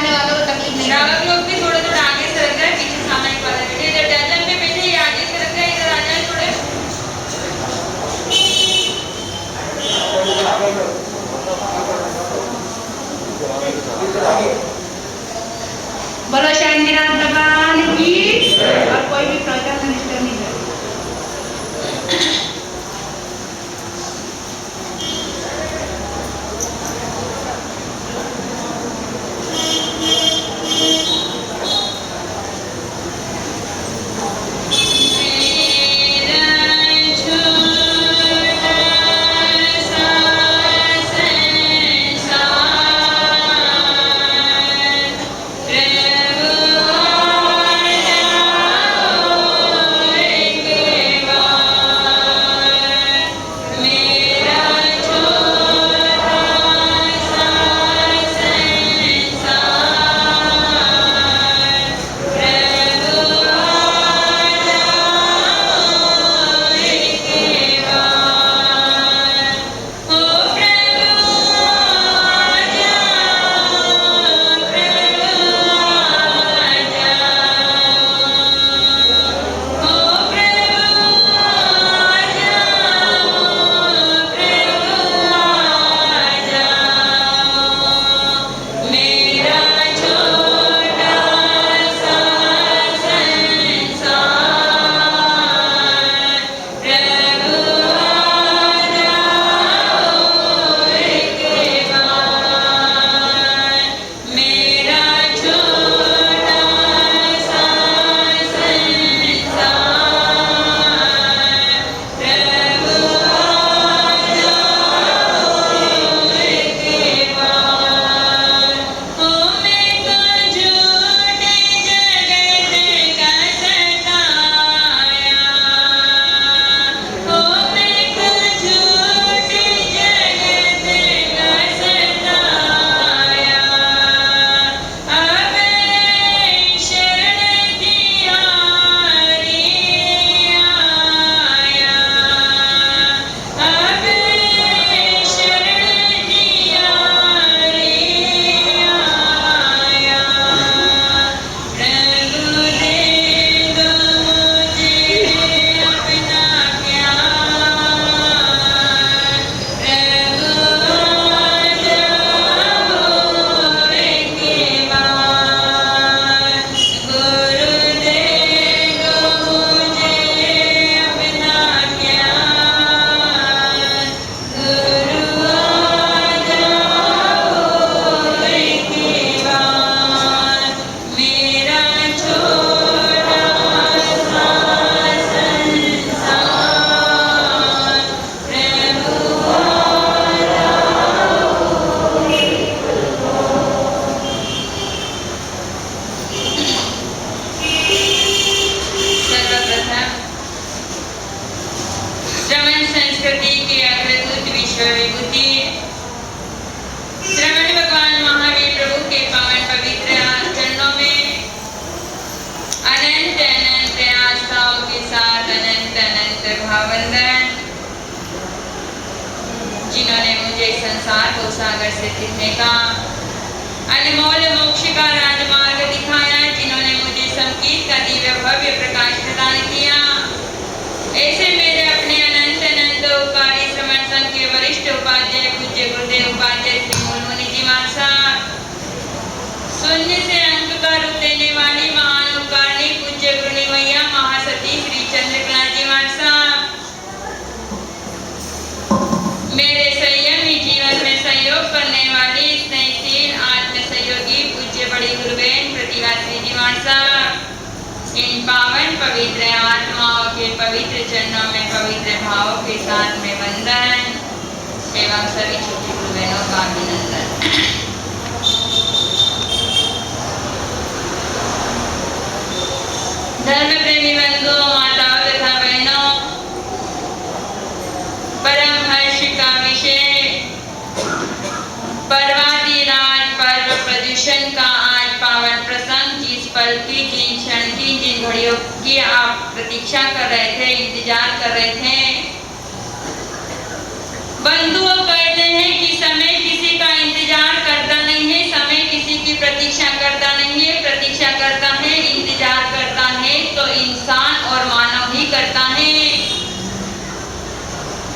आने वालों को तकलीफ नहीं। श्रावक लोग भी थोड़े थोड़े आगे से रख जाए, पीछे सामने ही वाला बैठे, इधर डजन में बैठे, ये आगे से रख जाए, इधर आ जाए थोड़े। बोलो शांतिनाथ भगवान की। और कोई भी प्रवचन में डिस्टर्ब नहीं करे। जिन्होंने मुझे संसार को सागर से फिरने का अनमोल मोक्ष का राजमार्ग दिखाया, जिन्होंने मुझे संगीत का दिव्य भव्य प्रकाश प्रदान किया, ऐसे मेरे अपने अनंत अनंत उपकारी श्रमण संघ के वरिष्ठ उपाध्याय पूज्य गुरुदेव उपाध्याय श्री मूल मुनि जी महाराज साहब, शून्य से अंक का रूप देने वाली महान उपकारणी पूज्य गुरुनी मैया महासती श्री चंद्रकला जी महाराज साहब, मेरे संयमी जीवन में सहयोग करने वाली स्नेहशील आत्म सहयोगी पूज्य बड़ी गुरुबेन प्रतिभा श्री जी महाराज साहब, इन पावन पवित्र आत्माओं के पवित्र चरणों में पवित्र भावों के साथ में वंदन एवं सभी छोटी गुरु बहनों का अभिनंदन। धर्म प्रेमी बंधुओं, माताओं तथा बहनों, परम हर्ष का विषय पर्वादिराज पर्व प्रदूषण का आज पावन प्रसंग, जिस पल की, जिन क्षण की, जिन घड़ियों की आप प्रतीक्षा कर रहे थे, इंतजार कर रहे थे। बंधुओं कहते हैं कि समय किसी का इंतजार करता नहीं है, समय किसी की प्रतीक्षा करता है।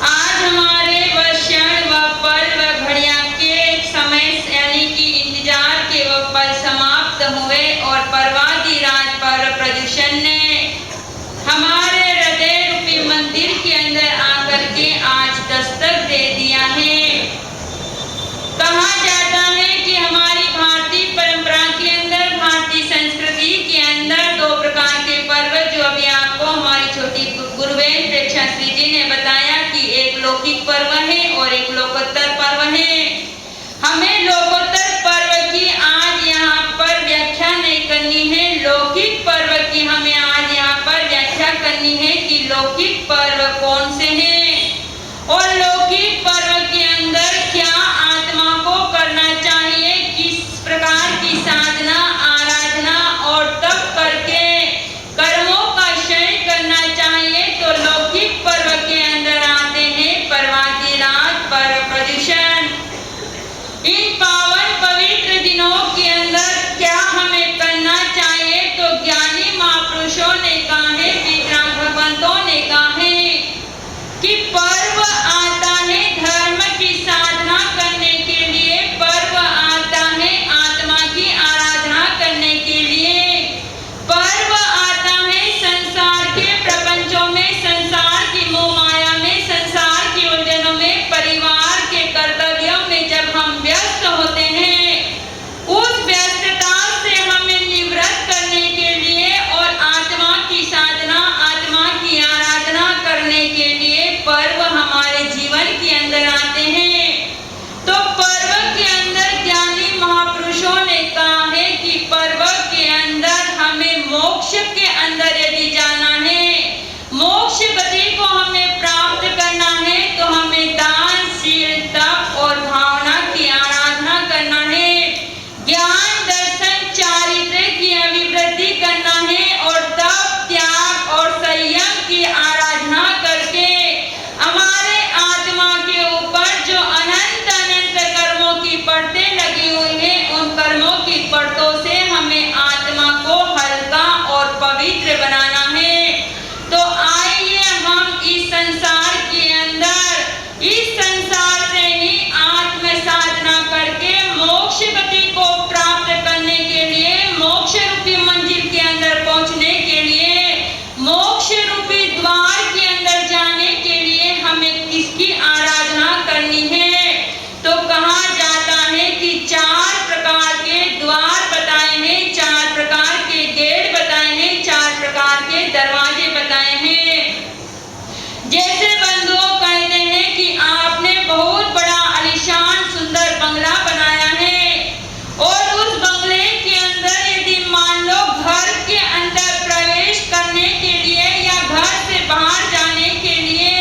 आज हमारे वह क्षण, वह पल, वह घड़ियां के समय यानी कि इंतजार के वह पल समाप्त हुए और पर्वती राज पर प्रदूषण ने हमारे हृदय रूपी मंदिर के अंदर आकर के आज दस्तक दे दिया है। कहा जाता है कि हमारी भारतीय परंपरा के अंदर, भारतीय संस्कृति के अंदर दो प्रकार के पर्व, जो अभी आपको हमारी छोटी गुरुवेन प्रेक्षा श्री जी ने बताया कि एक लौकिक पर्व है और एक लोकोत्तर पर्व है। हमें लोकोत्तर पर्व की आज यहाँ पर व्याख्या नहीं करनी है, लौकिक पर्व की हमें आज यहाँ पर व्याख्या करनी है कि लौकिक पर्व कौन से हैं और लौकिक पर्व के अंदर क्या आत्मा को करना चाहिए, किस प्रकार की साधना, आराधना और तप करके कर्मों का क्षय करना चाहिए। तो लौकिक पर्व के अंदर आते हैं पर्वती राज पर्व प्रदूषण। इन पावन पवित्र दिनों के अंदर क्या हमें करना चाहिए, तो ज्ञानी महापुरुषों ने कहा है, विद्वान भगवंतों ने कहा है कि पर्व आता है धर्म की साधना करने के लिए, पर्व आता है आत्मा की आराधना करने के लिए, पर्व आता है संसार के प्रपंचों में, संसार की मोह माया में, संसार की उलझनों में, परिवार के कर्तव्यों में जब हम व्यस्त होते हैं, उस व्यस्तता से हमें निवृत्त करने के लिए और आत्मा की साधना, आत्मा की आराधना करने के लिए पर्व हमारे जीवन के अंदर आते हैं। तो पर्व के अंदर ज्ञानी महापुरुषों ने कहा है कि पर्व के अंदर हमें मोक्ष के अंदर यदि जाना है, मोक्ष गति को हमें प्राप्त करना है, तो हमें दान, शील, तप और भावना की आराधना करना है, ज्ञान, दर्शन, चारित्र्य की अभिवृद्धि करना है और तप, त्याग और संयम की आराधना करके हमारे आत्मा के ऊपर जो अनंत अनंत कर्मों की परतें लगी हुई हैं, उन कर्मों की परतों से हमें आत्मा को हल्का और पवित्र बनाना है। तो आइए हम इस संसार के अंदर, इस संसार से ही आत्म साधना करके मोक्ष गति को प्राप्त करने के लिए, मोक्ष रूपी मंजिल के अंदर पहुंचने के लिए, मोक्ष रूपी द्वार के अंदर जाने के लिए हमें किसकी आराधना करनी है। तो कहा जाता है कि 4 प्रकार के द्वार बताए हैं, 4 प्रकार के गेट बताए हैं, 4 प्रकार के दरवाजे बताए हैं। जैसे बंधुओं कहते हैं कि आपने बहुत बड़ा आलीशान सुंदर बंगला बनाया है और उस बंगले के अंदर यदि मान लो घर के अंदर प्रवेश करने के लिए या घर से बाहर जाने के लिए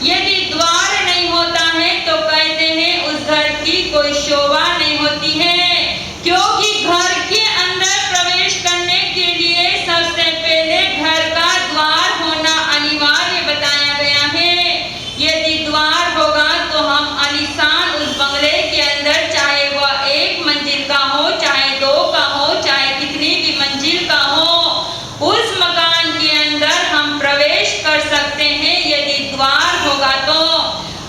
यदि द्वार नहीं होता है, तो कहते हैं उस घर की कोई शोभा नहीं होती है, क्योंकि घर के अंदर प्रवेश करने के लिए सबसे पहले घर का द्वार होना अनिवार्य बताया गया है। यदि द्वार होगा तो हम आलीशान उस बंगले के अंदर, चाहे वह 1 मंजिल का हो, चाहे 2 का हो, चाहे कितनी भी मंजिल का हो, उस मकान के अंदर हम प्रवेश कर सकते हैं यदि द्वार होगा तो।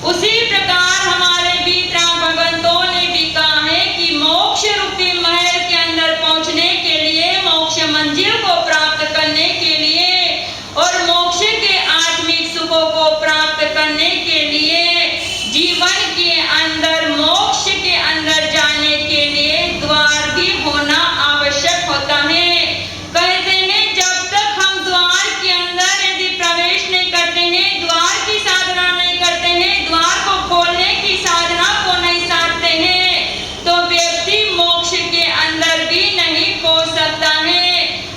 उसी प्रकार हमारे विद्वान भगवंतों ने भी कहा है कि मोक्ष रूपी महल के अंदर पहुंचने के लिए, मोक्ष मंजिल को प्राप्त करने के लिए और मोक्ष के आत्मिक सुखों को प्राप्त करने के लिए जीवन के अंदर, मोक्ष के अंदर जाने के लिए द्वार भी होना आवश्यक होता है। कहते हैं जब तक हम द्वार के अंदर यदि प्रवेश नहीं करते हैं, द्वार की साधना नहीं करते हैं, द्वार को खोलने की साधना को नहीं साधते हैं, तो व्यक्ति मोक्ष के अंदर भी नहीं पहुंच सकता है।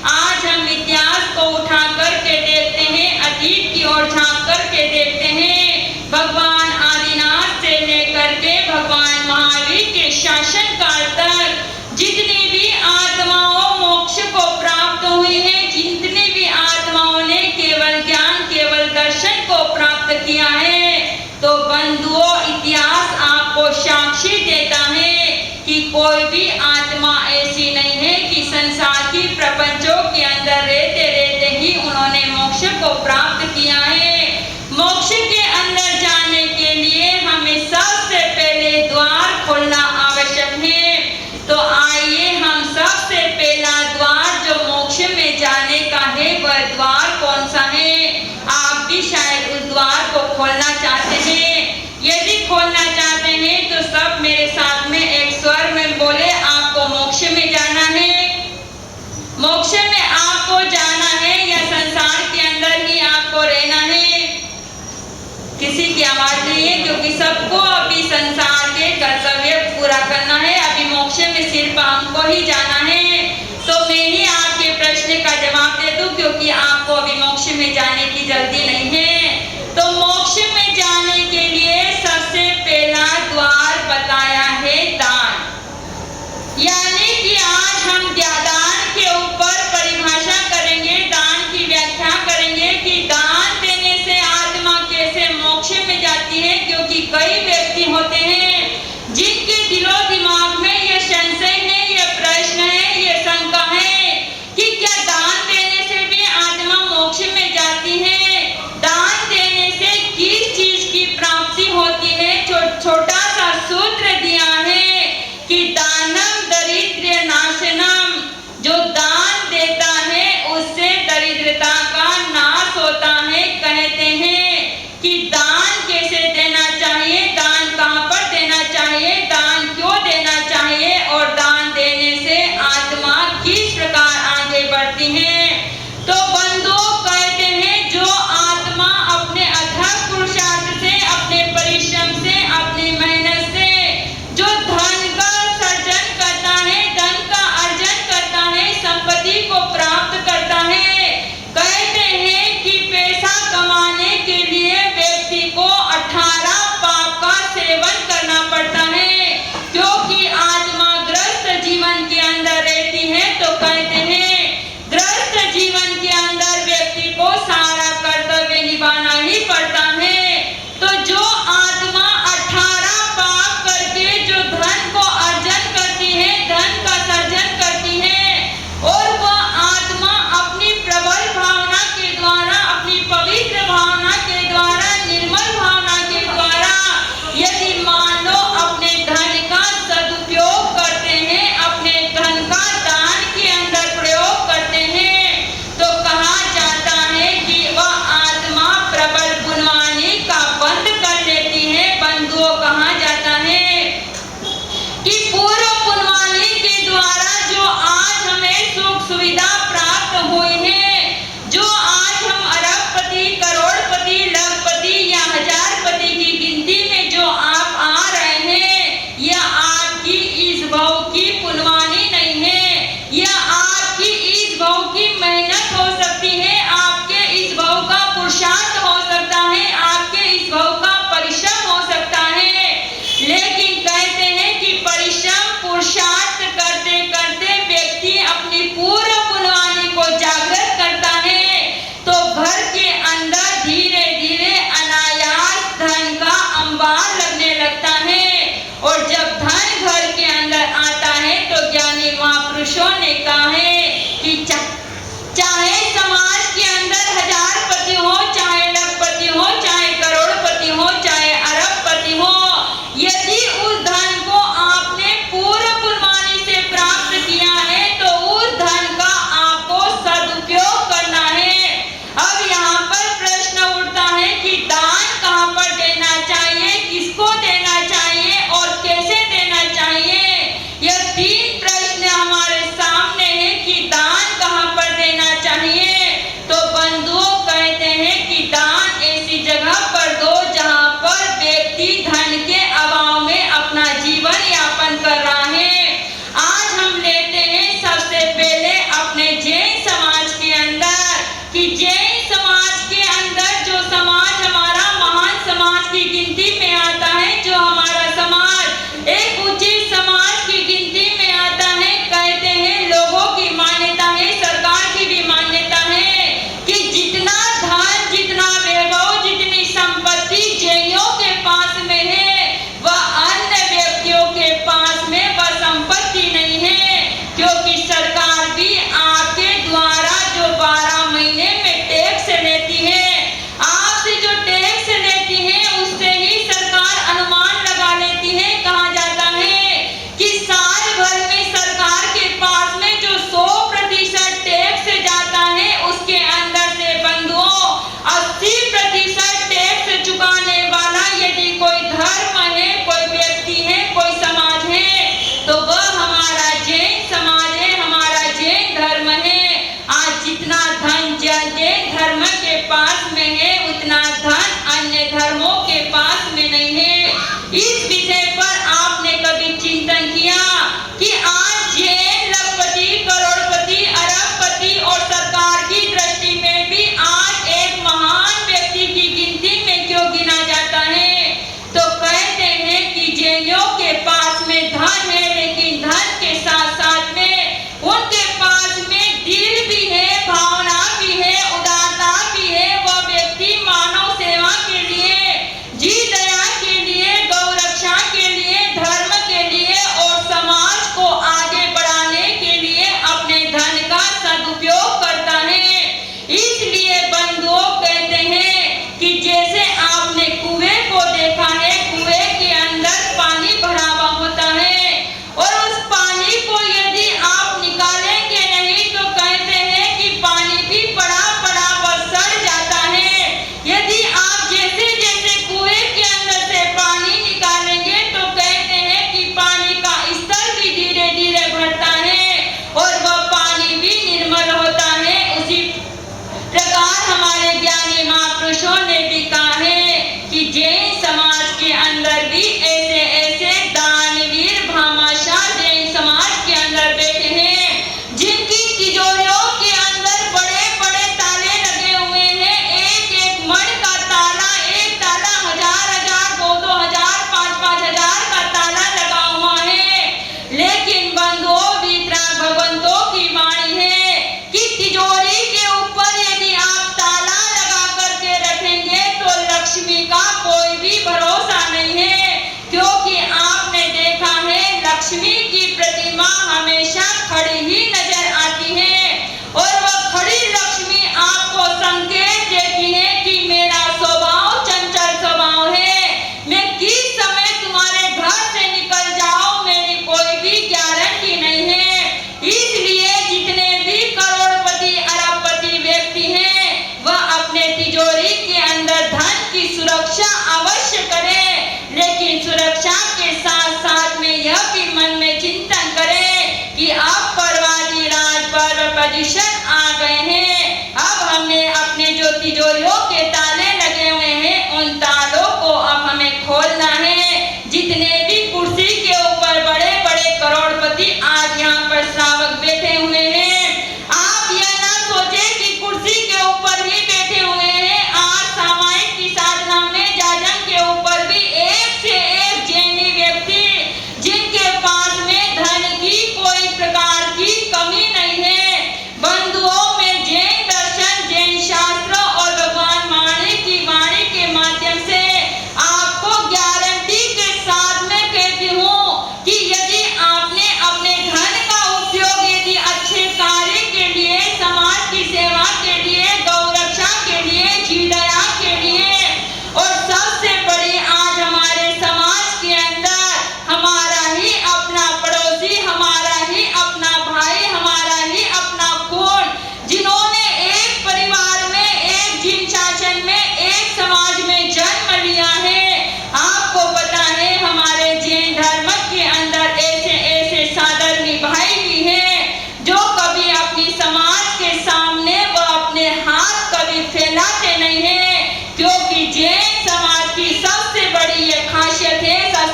आज हम इतिहास को उठा करके देखते हैं, अतीत की ओर झांक करके देखते हैं, भगवान आदिनाथ से लेकर के भगवान महावीर के शासन काल तक जितनी भी आत्माओं मोक्ष को प्राप्त हुई है, जितनी भी आत्माओं ने केवल ज्ञान, केवल दर्शन को प्राप्त किया है, तो बंधुओं इतिहास आपको साक्षी देता है कि कोई भी आत्मा ऐसी नहीं है कि संसार की प्रपंचों के अंदर रहते रहते ही उन्होंने मोक्ष को प्राप्त किया। किसी की आवाज नहीं है, क्योंकि सबको अभी संसार के कर्तव्य पूरा करना है। अभी मोक्ष में सिर्फ हमको ही जाना है। तो मैं ही आपके प्रश्न का जवाब दे दूं, क्योंकि आपको अभी मोक्ष में जाने की जल्दी नहीं है। तो मोक्ष में जाने के लिए सबसे पहला द्वार बताया है दान। यानी कि आज हम दान के ऊपर परिभाषा करेंगे, दान की व्याख्या करेंगे कि दान देने से आत्मा कैसे मोक्ष में जाती है। क्योंकि कई व्यक्ति होते हैं जिनके दिलो दिमाग में ये संशय है, ये प्रश्न है, ये शंका है कि क्या दान देने से भी आत्मा मोक्ष में जाती है। दान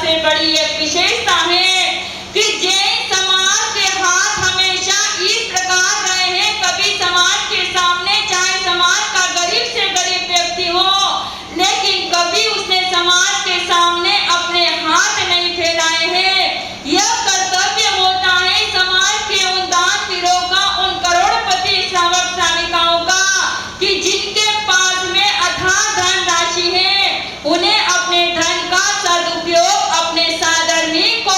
सबसे बड़ी एक विशेषता है कि जैन समाज के हाथ हमेशा इस प्रकार रहे हैं। कभी समाज के सामने चाहे समाज का गरीब से गरीब व्यक्ति हो, लेकिन कभी उसने समाज के सामने अपने हाथ नहीं फैलाए हैं। यह कर्तव्य होता है समाज के उन दानवीरों का, उन करोड़पति श्रावक श्राविकाओं का कि जिनके पास में अथाह धन राशि है, उन्हें अपने धन का सदुपयोग अपने साधर्मी को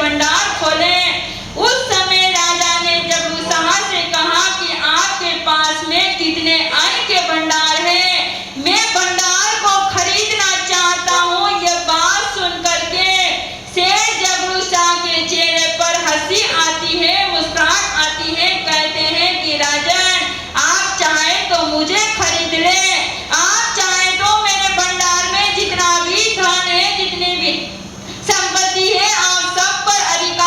भंडार खोलें। उस समय राजा ने जबूशाह से कहा कि आपके पास में कितने अन्न के भंडार हैं? मैं भंडार को खरीदना चाहता हूँ। यह बात सुन करके शेर जबूशाह के चेहरे पर हंसी आती है, मुस्कुराहट आती है। कहते हैं कि राजन, आप चाहे तो मुझे खरीद ले, आप चाहे तो मेरे भंडार में जितना भी धन है, जितनी भी संपत्ति है, आप सब पर अधिकार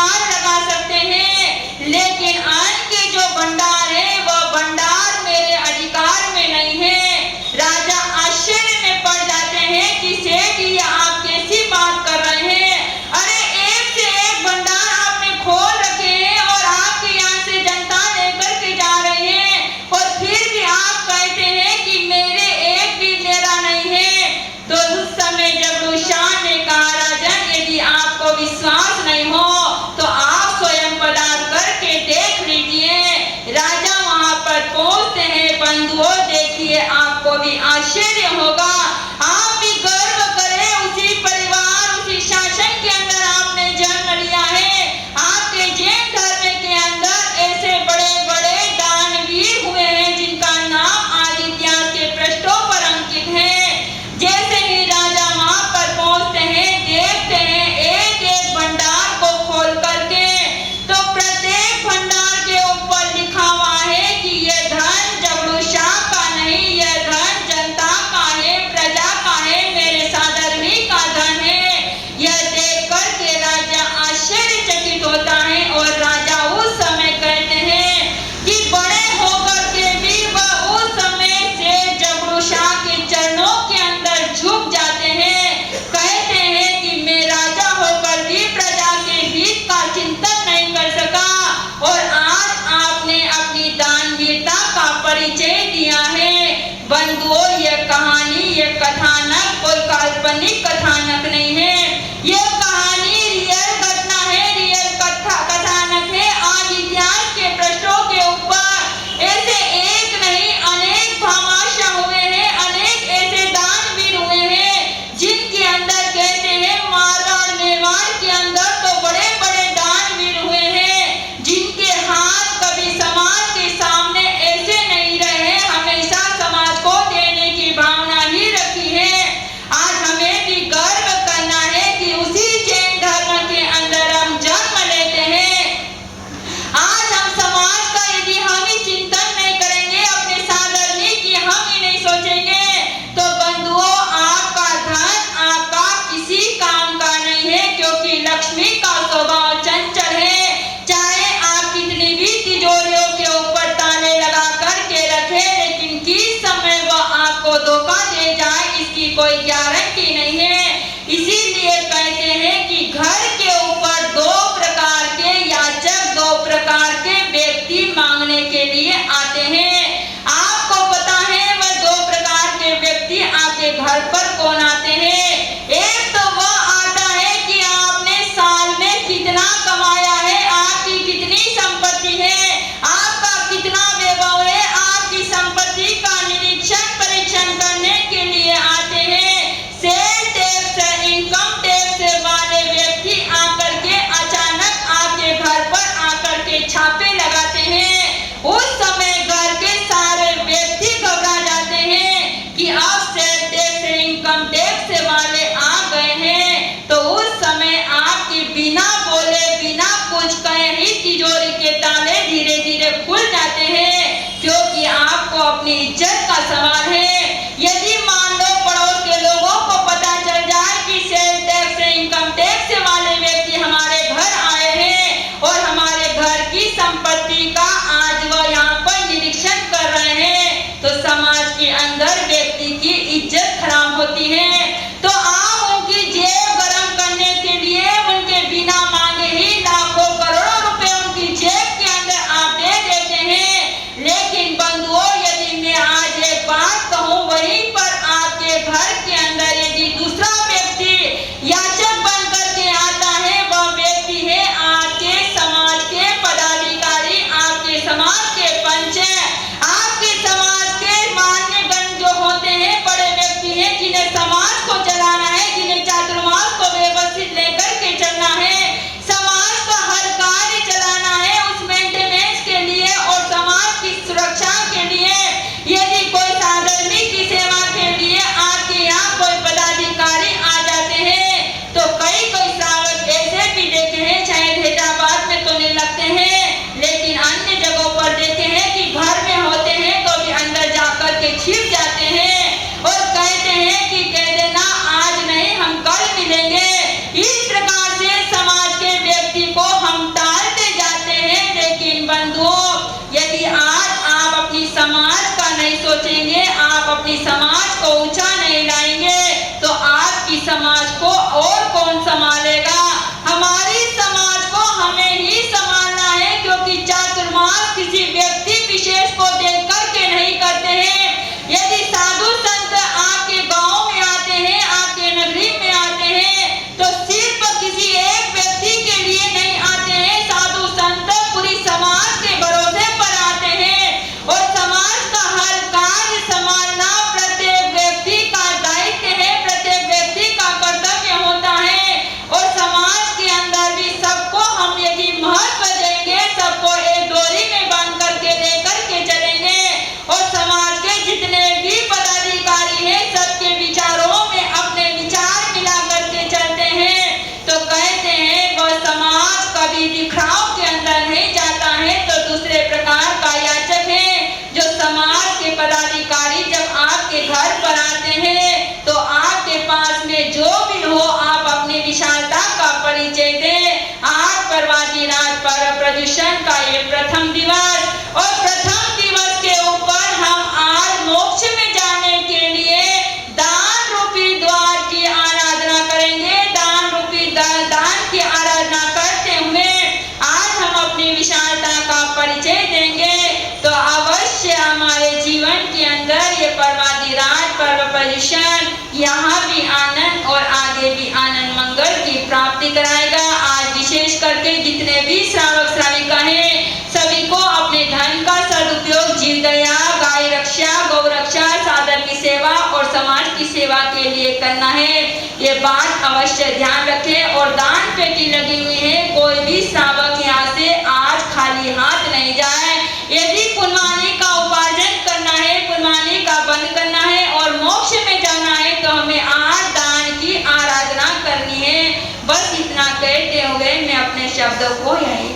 अपनी समाज को ऊंचा नहीं लाएंगे तो आपकी समाज को और कौन संभालेगा? हमारी समाज को हमें ही संभालना है, क्योंकि चातुर्मास किसी व्यक्ति विशेष को देख करके नहीं करते हैं। यदि साधु संत आपके गांव में आते हैं, आपके नगरी में आते हैं, तो सिर्फ किसी एक व्यक्ति के लिए नहीं आते हैं। साधु संत पूरी समाज के भरोसे पर आते हैं और समाज का हर कार्य संभालना प्रत्येक व्यक्ति का दायित्व है, प्रत्येक व्यक्ति का कर्तव्य होता है। और समाज के अंदर भी सबको हम यदि महत्व देंगे, सबको एक डोरी में बांध करके लेकर के चलेंगे और समाज के जितने भी पदाधिकारी हैं सबके विचारों में अपने विचार मिला करके चलते हैं, तो कहते हैं वह समाज कभी बिखराव के अंदर नहीं जाता है तो दूसरे प्रकार का याचक है। जो समाज के पदाधिकारी जब आपके घर पर आते हैं तो आपके पास में जो भी हो आप अपनी विशालता का परिचय दें। आज पर्वती राज पर्व प्रदूषण का ये प्रथम दिवस और प्रथम दिवस के ऊपर हम आज मोक्ष में जाने के लिए दान रूपी द्वार की आराधना करेंगे। दान रूपी दान की आराधना करते हुए आज हम अपनी विशालता का परिचय देंगे, तो अवश्य हमारे जीवन के अंदर ये पर्वती राज पर्व प्रदूषण यहाँ भी आनंद और आगे भी आनंद मंगल की प्राप्ति कराएगा। आज विशेष करके जितने भी श्रावक श्राविका हैं सभी को अपने धन का सदुपयोग जीव दया, गाय रक्षा, गौ रक्षा, साधन की सेवा और समाज की सेवा के लिए करना है। ये बात अवश्य ध्यान रखें और दान पेटी लगी हुई है, कोई भी श्रावक यहाँ से आज खाली हाथ नहीं जाए। यदि पुण्यवानी का उपार्जन करना है, पुण्यवानी का बंद करना है और मोक्ष में जाना है तो हमें आज दान की आराधना करनी है। बस इतना कहते हुए मैं अपने शब्दों को यहीं